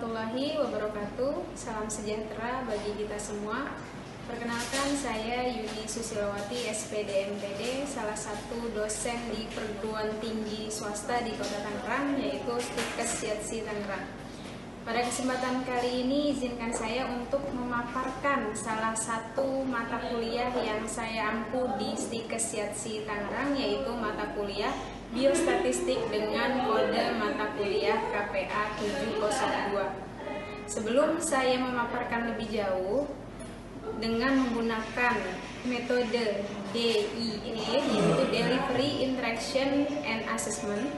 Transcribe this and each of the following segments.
warahmatullahi wabarakatuh. Salam sejahtera bagi kita semua. Perkenalkan, saya Yuni Susilawati, SPD MPD, salah satu dosen di perguruan tinggi swasta di Kota Tangerang, yaitu Stikes Yatsi Tangerang. Pada kesempatan kali ini, izinkan saya untuk memaparkan salah satu mata kuliah yang saya ampu di Stikes Yatsi Tangerang, yaitu mata kuliah Biostatistik dengan kode mata kuliah KPA 702. Sebelum saya memaparkan lebih jauh, dengan menggunakan metode DIE, yaitu Delivery, Interaction, and Assessment,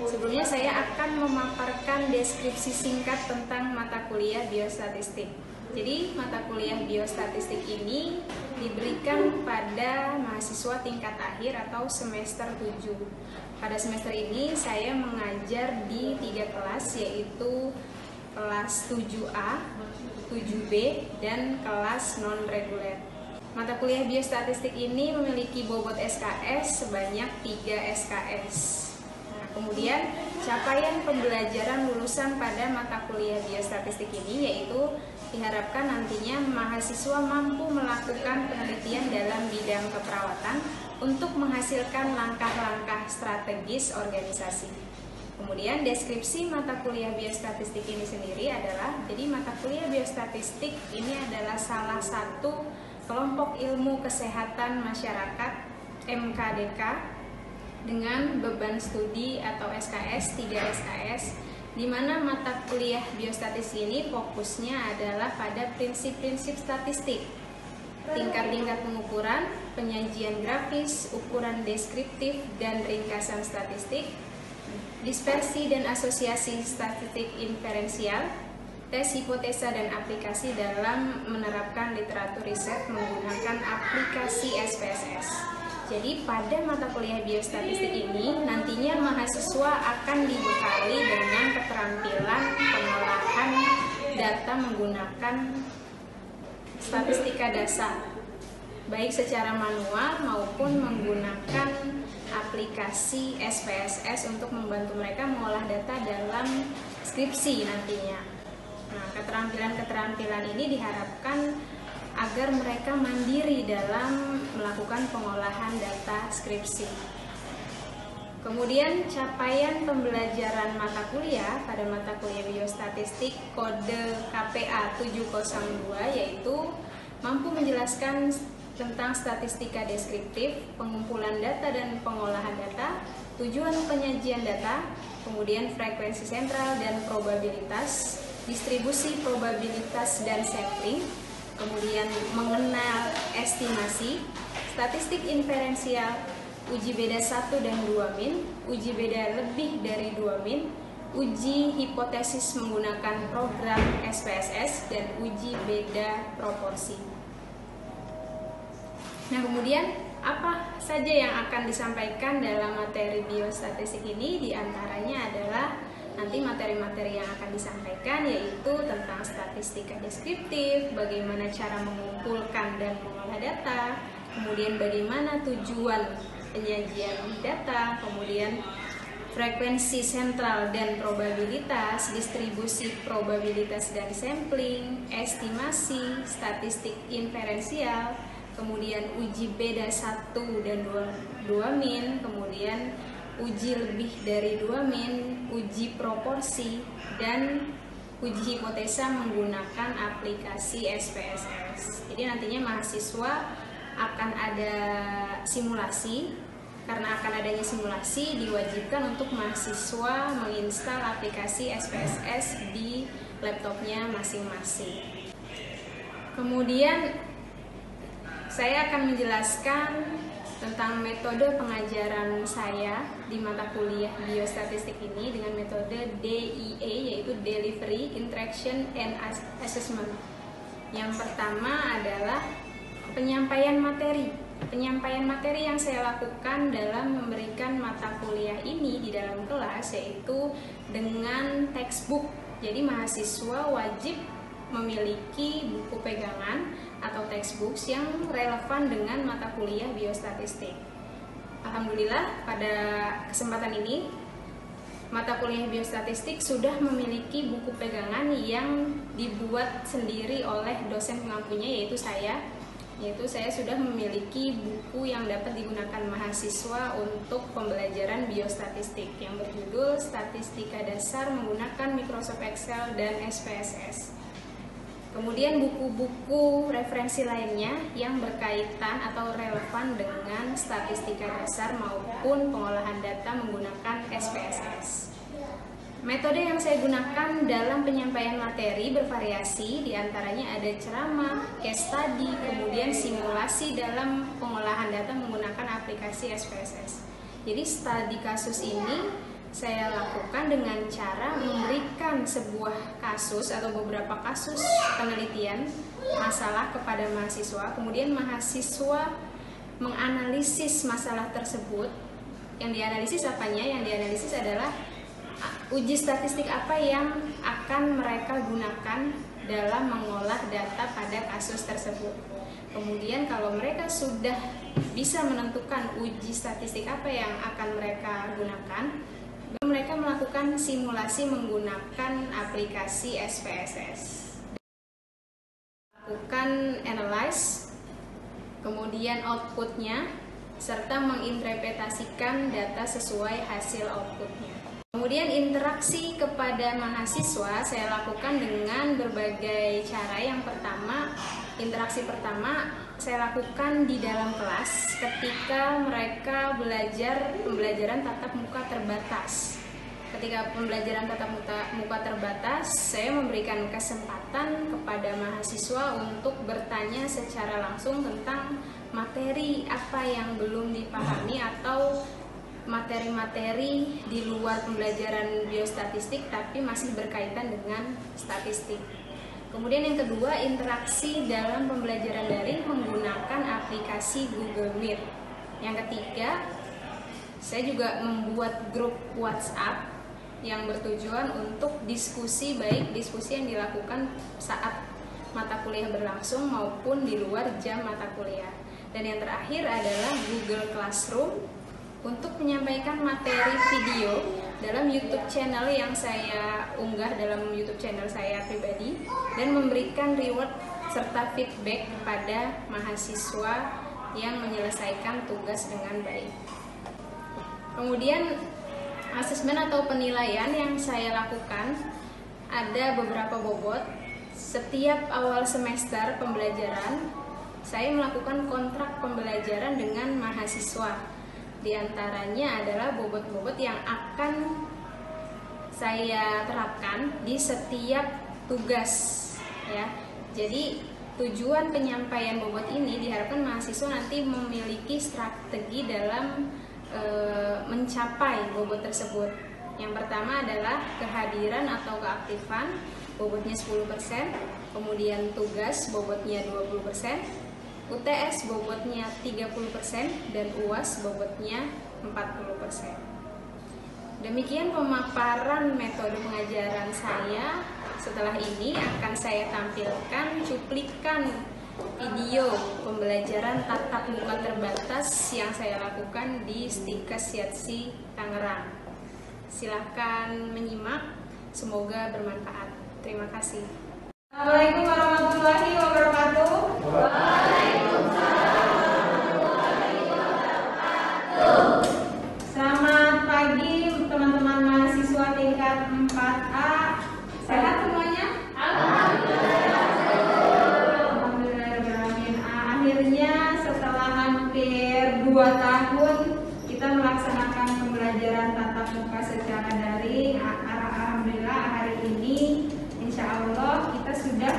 sebelumnya saya akan memaparkan deskripsi singkat tentang mata kuliah biostatistik. Jadi, mata kuliah biostatistik ini diberikan pada mahasiswa tingkat akhir atau semester 7. Pada semester ini saya mengajar di 3 kelas, yaitu kelas 7A, 7B, dan kelas non-reguler. Mata kuliah biostatistik ini memiliki bobot SKS sebanyak 3 SKS. Nah, kemudian capaian pembelajaran lulusan pada mata kuliah biostatistik ini yaitu diharapkan nantinya mahasiswa mampu melakukan penelitian dalam bidang keperawatan untuk menghasilkan langkah-langkah strategis organisasi. Kemudian deskripsi mata kuliah biostatistik ini sendiri adalah, jadi mata kuliah biostatistik ini adalah salah satu kelompok ilmu kesehatan masyarakat MKDK dengan beban studi atau SKS 3 SKS, di mana mata kuliah biostatistik ini fokusnya adalah pada prinsip-prinsip statistik, tingkat-tingkat pengukuran, penyajian grafis, ukuran deskriptif dan ringkasan statistik, dispersi dan asosiasi statistik inferensial, tes hipotesa dan aplikasi dalam menerapkan literatur riset menggunakan aplikasi SPSS. Jadi pada mata kuliah biostatistik ini nantinya mahasiswa akan dibekali dengan keterampilan pengolahan data menggunakan statistika dasar, baik secara manual maupun menggunakan aplikasi SPSS untuk membantu mereka mengolah data dalam skripsi nantinya. Nah, keterampilan-keterampilan ini diharapkan agar mereka mandiri dalam melakukan pengolahan data skripsi. Kemudian capaian pembelajaran mata kuliah pada mata kuliah biostatistik kode KPA 702 yaitu mampu menjelaskan tentang statistika deskriptif, pengumpulan data dan pengolahan data, tujuan penyajian data, kemudian frekuensi sentral dan probabilitas, distribusi probabilitas dan sampling, kemudian mengenal estimasi, statistik inferensial, uji beda 1 dan 2 min, uji beda lebih dari 2 min, uji hipotesis menggunakan program SPSS, dan uji beda proporsi. Nah, kemudian apa saja yang akan disampaikan dalam materi biostatistik ini? Di antaranya adalah nanti materi-materi yang akan disampaikan yaitu tentang statistika deskriptif, bagaimana cara mengumpulkan dan mengolah data, kemudian bagaimana tujuan penyajian data, kemudian frekuensi sentral dan probabilitas, distribusi probabilitas dan sampling, estimasi, statistik inferensial, kemudian uji beda 1 dan 2 min, kemudian uji lebih dari 2 min, uji proporsi, dan uji hipotesa menggunakan aplikasi SPSS. Jadi nantinya mahasiswa akan ada simulasi. Karena akan adanya simulasi, diwajibkan untuk mahasiswa menginstal aplikasi SPSS di laptopnya masing-masing. Kemudian saya akan menjelaskan tentang metode pengajaran saya di mata kuliah biostatistik ini dengan metode DIE, yaitu Delivery, Interaction, and Assessment. Yang pertama adalah penyampaian materi. Penyampaian materi yang saya lakukan dalam memberikan mata kuliah ini di dalam kelas yaitu dengan textbook. Jadi mahasiswa wajib memiliki buku pegangan atau textbooks yang relevan dengan mata kuliah biostatistik. Alhamdulillah pada kesempatan ini mata kuliah biostatistik sudah memiliki buku pegangan yang dibuat sendiri oleh dosen pengampunya, yaitu saya sudah memiliki buku yang dapat digunakan mahasiswa untuk pembelajaran biostatistik yang berjudul Statistika Dasar Menggunakan Microsoft Excel dan SPSS. Kemudian buku-buku referensi lainnya yang berkaitan atau relevan dengan statistika dasar maupun pengolahan data menggunakan SPSS. Metode yang saya gunakan dalam penyampaian materi bervariasi, diantaranya ada ceramah, case study, kemudian simulasi dalam pengolahan data menggunakan aplikasi SPSS. Jadi studi kasus ini saya lakukan dengan cara memberikan sebuah kasus atau beberapa kasus penelitian masalah kepada mahasiswa, kemudian mahasiswa menganalisis masalah tersebut. Yang dianalisis apanya? Yang dianalisis adalah uji statistik apa yang akan mereka gunakan dalam mengolah data pada kasus tersebut. Kemudian kalau mereka sudah bisa menentukan uji statistik apa yang akan mereka gunakan, mereka melakukan simulasi menggunakan aplikasi SPSS. Lakukan analyze, kemudian outputnya, serta menginterpretasikan data sesuai hasil outputnya. Kemudian interaksi kepada mahasiswa saya lakukan dengan berbagai cara. Yang pertama, interaksi pertama saya lakukan di dalam kelas ketika mereka belajar pembelajaran tatap muka terbatas. Ketika pembelajaran tatap muka terbatas, saya memberikan kesempatan kepada mahasiswa untuk bertanya secara langsung tentang materi apa yang belum dipahami atau materi-materi di luar pembelajaran biostatistik tapi masih berkaitan dengan statistik. Kemudian yang kedua, interaksi dalam pembelajaran daring menggunakan aplikasi Google Meet. Yang ketiga, saya juga membuat grup WhatsApp yang bertujuan untuk diskusi, baik diskusi yang dilakukan saat mata kuliah berlangsung maupun di luar jam mata kuliah. Dan yang terakhir adalah Google Classroom untuk menyampaikan materi video dalam YouTube channel yang saya unggah dalam YouTube channel saya pribadi dan memberikan reward serta feedback kepada mahasiswa yang menyelesaikan tugas dengan baik. Kemudian asesmen atau penilaian yang saya lakukan ada beberapa bobot. Setiap awal semester pembelajaran saya melakukan kontrak pembelajaran dengan mahasiswa. Di antaranya adalah bobot-bobot yang akan saya terapkan di setiap tugas, ya. Jadi tujuan penyampaian bobot ini diharapkan mahasiswa nanti memiliki strategi dalam mencapai bobot tersebut. Yang pertama adalah kehadiran atau keaktifan, bobotnya 10%, kemudian tugas bobotnya 20%, UTS bobotnya 30% dan UAS bobotnya 40%. Demikian pemaparan metode pengajaran saya. Setelah ini akan saya tampilkan cuplikan video pembelajaran tatap muka terbatas yang saya lakukan di Stikes Yatsi Tangerang. Silahkan menyimak, semoga bermanfaat. Terima kasih. Assalamualaikum warahmatullahi wabarakatuh. Selamat pagi teman-teman mahasiswa tingkat 4A. Sehat semuanya? Alhamdulillahirrahmanirrahim. Akhirnya setelah hampir 2 tahun kita melaksanakan pembelajaran tatap muka secara daring. Alhamdulillah hari ini insya Allah kita sudah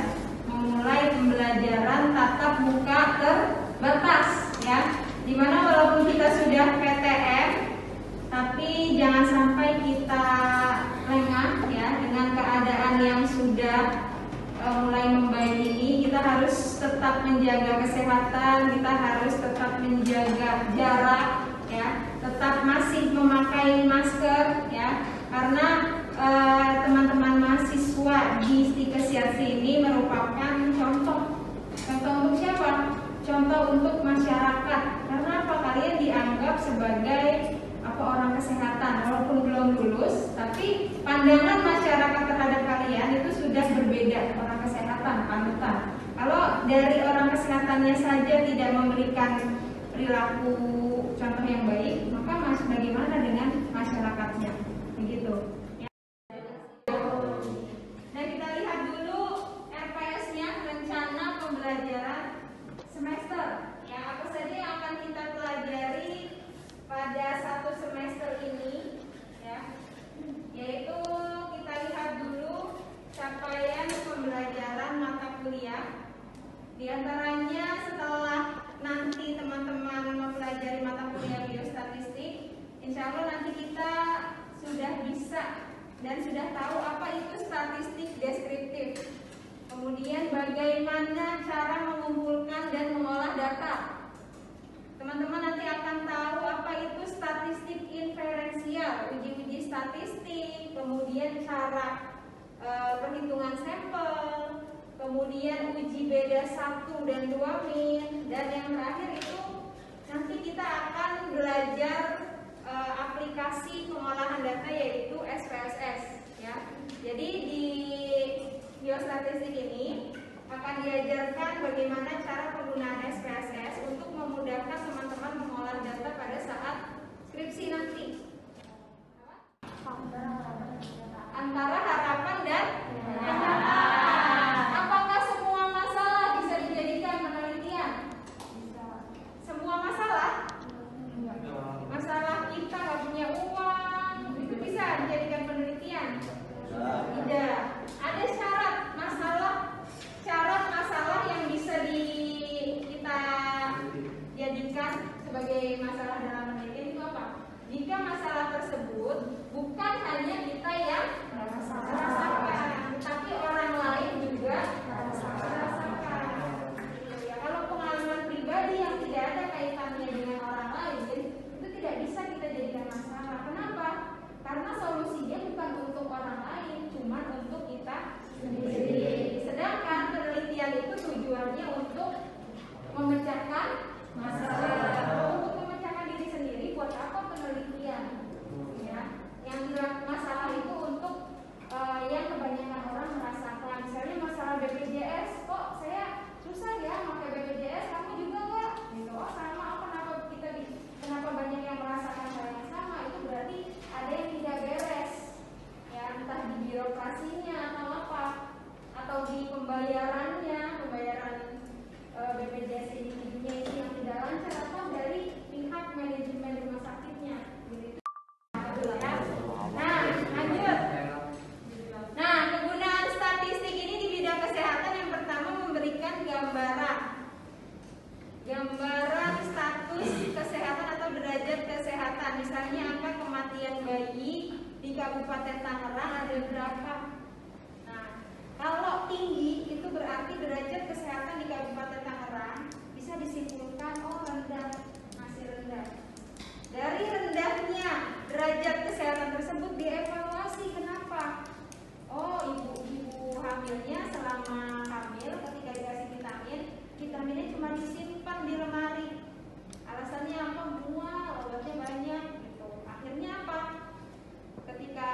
memulai pembelajaran tatap muka terbatas, ya. Dimana walaupun kita sudah PTM, tapi jangan sampai kita lengah, ya, dengan keadaan yang sudah mulai membaik ini. Kita harus tetap menjaga kesehatan, kita harus tetap menjaga jarak, ya, tetap masih memakai masker, ya, karena teman-teman mahasiswa di Stikes Yatsi ini merupakan contoh untuk siapa? Contoh untuk masyarakat. Karena apa? Kalian dianggap sebagai orang kesehatan, walaupun belum lulus, tapi pandangan masyarakat terhadap kalian itu sudah berbeda. Orang kesehatan, panutan. Kalau dari orang kesehatannya saja tidak memberikan perilaku contoh yang baik, maka bagaimana dengan masyarakatnya? Begitu. Nah, kita lihat dulu RPS-nya, rencana pembelajaran semester. Yang apa saja yang akan kita pelajari pada satu semester ini, ya, yaitu kita lihat dulu capaian pembelajaran mata kuliah. Di antaranya setelah nanti teman-teman mempelajari mata kuliah biostatistik, insya Allah nanti kita sudah bisa dan sudah tahu apa itu statistik deskriptif. Kemudian bagaimana cara mengumpulkan dan mengolah data. Teman-teman nanti akan tahu apa itu statistik inferensial, uji-uji statistik, kemudian cara perhitungan sampel, kemudian uji beda 1 dan 2 min, dan yang terakhir itu nanti kita akan belajar aplikasi pengolahan data yaitu SPSS, ya. Jadi di biostatistik ini akan diajarkan bagaimana cara penggunaan SPSS untuk memudahkan teman-teman mengolah data pada saat skripsi nanti. Antara harapan dan kenyataan. Apakah semua masalah bisa dijadikan penelitian? Semua masalah? Masalah kita nggak punya uang, itu bisa dijadikan penelitian? Tidak. Ada syarat-masalah yang bisa kita jadikan sebagai masalah dalam penelitian itu apa? Jika masalah tersebut bukan hanya kita yang merasakan, tapi orang lain juga merasakan. Ya, kalau pengalaman pribadi yang tidak ada kaitannya dengan orang lain, itu tidak bisa kita jadikan masalah. Kenapa? Karena solusinya bukan untuk orang lain, cuma untuk kita sendiri. Sedangkan penelitian itu tujuannya untuk memecahkan masalah. Untuk memecahkan diri sendiri, buat apa penelitian? Ya, yang masalah itu untuk yang kebanyakan orang merasakan. Misalnya masalah BPJS, kok saya susah ya pakai BPJS, kamu juga nggak? Gitu. Oh sama, kenapa banyak yang merasakan hal yang sama? Itu berarti ada yang tidak beres, ya, entah di birokrasinya atau apa, atau di pembayaran BPJS individunya itu yang tidak lancar, atau dari pihak manajemen rumah sakitnya. Gitu. Nah, lanjut. Nah, kegunaan statistik ini di bidang kesehatan yang pertama memberikan gambaran status kesehatan atau derajat kesehatan. Misalnya angka kematian bayi di Kabupaten Tangerang ada berapa? Nah, kalau tinggi itu berarti derajat kesehatan di Kabupaten Tangerang bisa disimpulkan rendah, masih rendah. Dari rendahnya derajat kesehatan tersebut dievaluasi. Kenapa? Oh, ibu hamilnya selama hamil ketika dikasih vitaminnya cuma disimpan di lemari. Alasannya apa? Mual, obatnya banyak gitu. Akhirnya apa? Ketika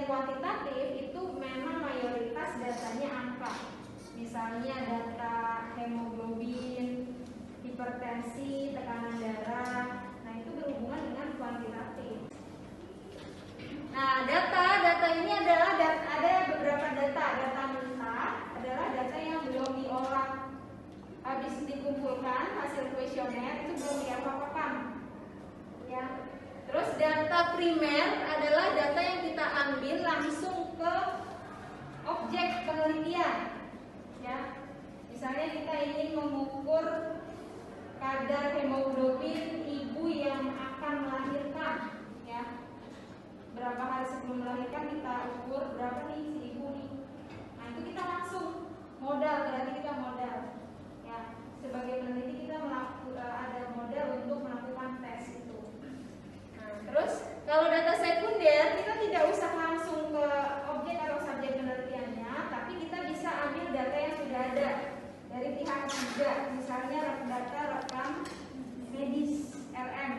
kuantitatif itu memang mayoritas datanya angka. Misalnya data hemoglobin, hipertensi, tekanan darah. Nah, itu berhubungan dengan kuantitatif. Nah, data ini adalah ada beberapa data. Data mentah adalah data yang belum diolah. Habis dikumpulkan hasil kuesioner itu belum diapa-apakan. Ya. Terus data primer adalah data yang kita ambil langsung ke objek penelitian. Ya. Misalnya kita ingin mengukur kadar hemoglobin ibu yang akan melahirkan, ya. Berapa hari sebelum melahirkan kita ukur berapa nih si ibu nih. Nah, itu kita langsung modal, berarti kita modal. Ya, sebagai peneliti kita ada modal untuk melakukan tes itu. Nah, terus kalau data sekunder kita tidak usah langsung ke objek atau subjek penelitiannya, tapi kita bisa ambil data yang sudah ada dari pihak ketiga, misalnya data rekam medis LM.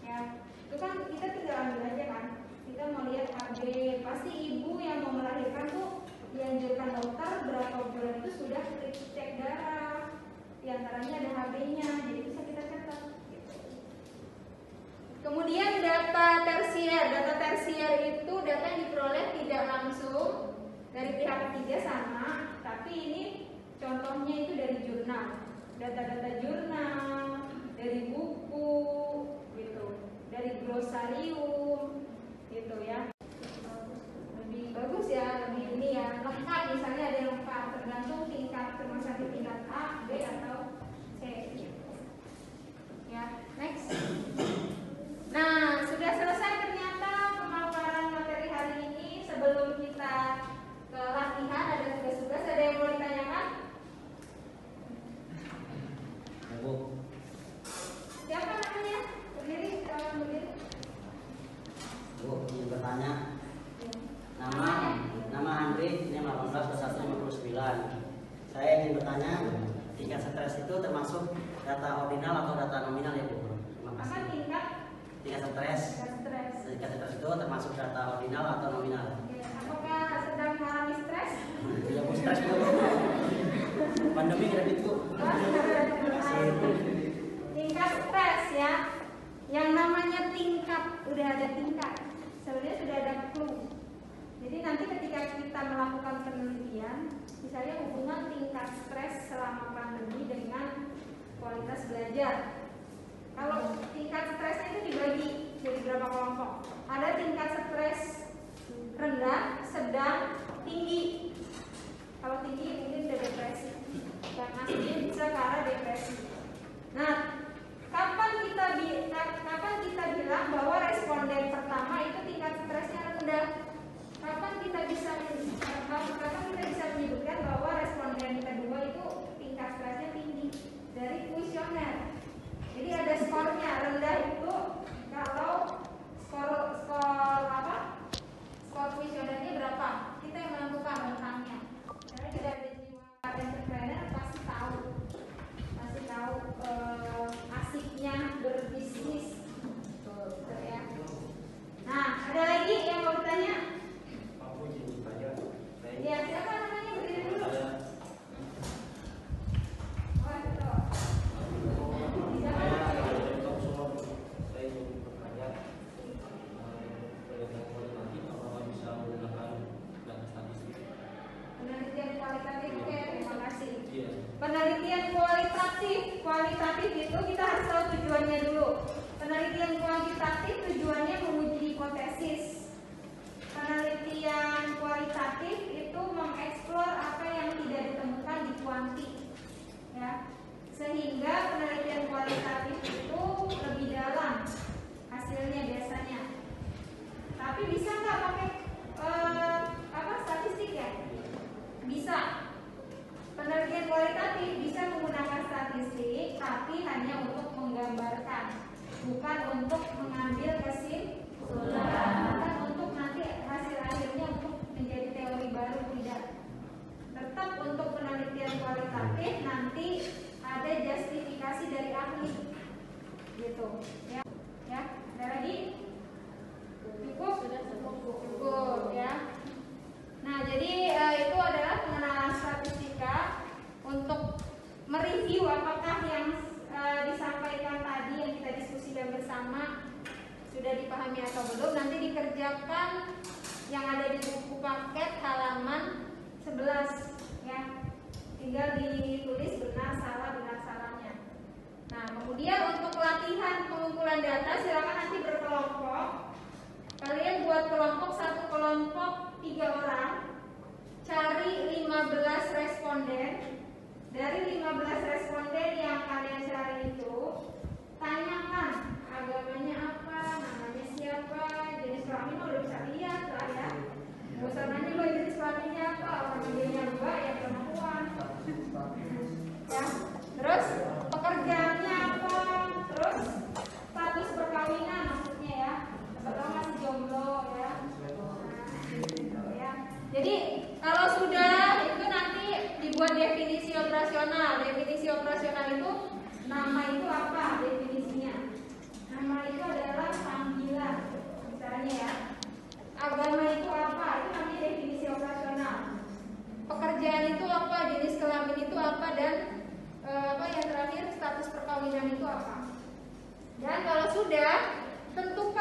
Ya, itu kan kita tinggal ambil aja kan. Kita mau lihat HB, pasti ibu yang mau melahirkan tuh dianjurkan dokter berapa bulan itu sudah cek darah. Di antaranya ada HB-nya, jadi bisa kita catat. Kemudian data tersier itu data yang diperoleh tidak langsung dari pihak ketiga sama, tapi ini contohnya itu dari jurnal, data-data jurnal, dari buku, gitu, dari glosarium, gitu ya. Lebih bagus ya, lebih ini ya, lengkap. Misalnya ada yang lengkap, tergantung tingkat rumah sakit tingkat A, B atau C. Ya, next. Nah, sudah selesai ternyata pemaparan materi hari ini. Sebelum kita ke latihan ada tugas-tugas, ada yang mau ditanyakan? Siapa namanya? Berdiri, berdiri. Bu, ingin bertanya. Nama Andri, ini 18/159. Saya ingin bertanya, tingkat stres itu termasuk data ordinal atau data nominal ya Bu? Terima kasih. Apa tingkat? Tingkat stres. Tingkat stres itu termasuk data ordinal atau nominal? Apakah sedang mengalami stres? Ya Bu, stres Bu. Pandemi kredit Bu. Tingkat stres ya. Yang namanya tingkat, udah ada tingkat. Sebenarnya sudah ada clue. Jadi nanti ketika kita melakukan penelitian, misalnya hubungan tingkat stres selama pandemi dengan kualitas belajar. Kalau tingkat stresnya itu dibagi jadi berapa kelompok? Ada tingkat stres rendah, sedang, tinggi. Kalau tinggi mungkin sudah depresi. Karena dia bisa ke arah depresi. Nah, kapan kita bilang bahwa responden pertama itu tingkat stresnya rendah? Kapan kita bisa menyebutkan bahwa responden kedua itu tingkat stresnya tinggi? Dari kuesioner. Jadi ada skornya, rendah itu kalau skor kuesionernya berapa? Kita yang menentukan rentangnya. Karena tidak ada jiwa entrepreneur pasti tahu asiknya berbisnis. Betul ya. Nah, ada lagi yang mau bertanya? Aku ingin bertanya. Ya, siapa namanya? Berdiri dulu. Oh, betul. Penelitian kualitatif, oke, terima kasih. Penelitian kualitatif itu kita harus tahu tujuannya dulu. Penelitian kuantitatif tujuannya menguji hipotesis. Penelitian kualitatif itu mengeksplor apa yang tidak ditemukan di kuanti, ya. Sehingga penelitian kualitatif itu lebih dalam hasilnya biasanya. Tapi bisa nggak pakai statistik ya? Bisa. Penelitian kualitatif bisa menggunakan statistik, tapi hanya untuk menggambarkan, bukan untuk mengambil kesimpulan, bukan untuk nanti hasil akhirnya untuk menjadi teori baru, tidak. Tetap untuk penelitian kualitatif nanti ada justifikasi dari ahli, gitu. Ya, ada lagi? Cukup? Sudah cukup ya. jadi itu adalah pengenalan statistika untuk mereview apakah yang disampaikan tadi yang kita diskusikan bersama sudah dipahami atau belum. Nanti dikerjakan yang ada di buku paket halaman 11 ya. Tinggal ditulis benar salahnya. Nah, kemudian untuk latihan pengumpulan data silakan nanti berkelompok. Kalian buat kelompok, satu kelompok 3 orang. Cari 15 responden. Dari 15 responden yang kalian cari itu, tanyakan agamanya apa, namanya siapa, jenis kelamin udah bisa lihat lah ya. Gak usah nanya lo jenis kelaminnya apa, orang dia 2 ya perempuan. Ya, terus pekerjaannya apa, terus status perkawinan maksudnya ya, atau masih jomblo ya. Jadi kalau sudah itu nanti dibuat definisi operasional. Definisi operasional itu nama itu apa definisinya? Nama itu adalah panggilan, misalnya ya. Agama itu apa? Itu namanya definisi operasional. Pekerjaan itu apa? Jenis kelamin itu apa? Dan apa yang terakhir status perkawinan itu apa? Dan kalau sudah tentukan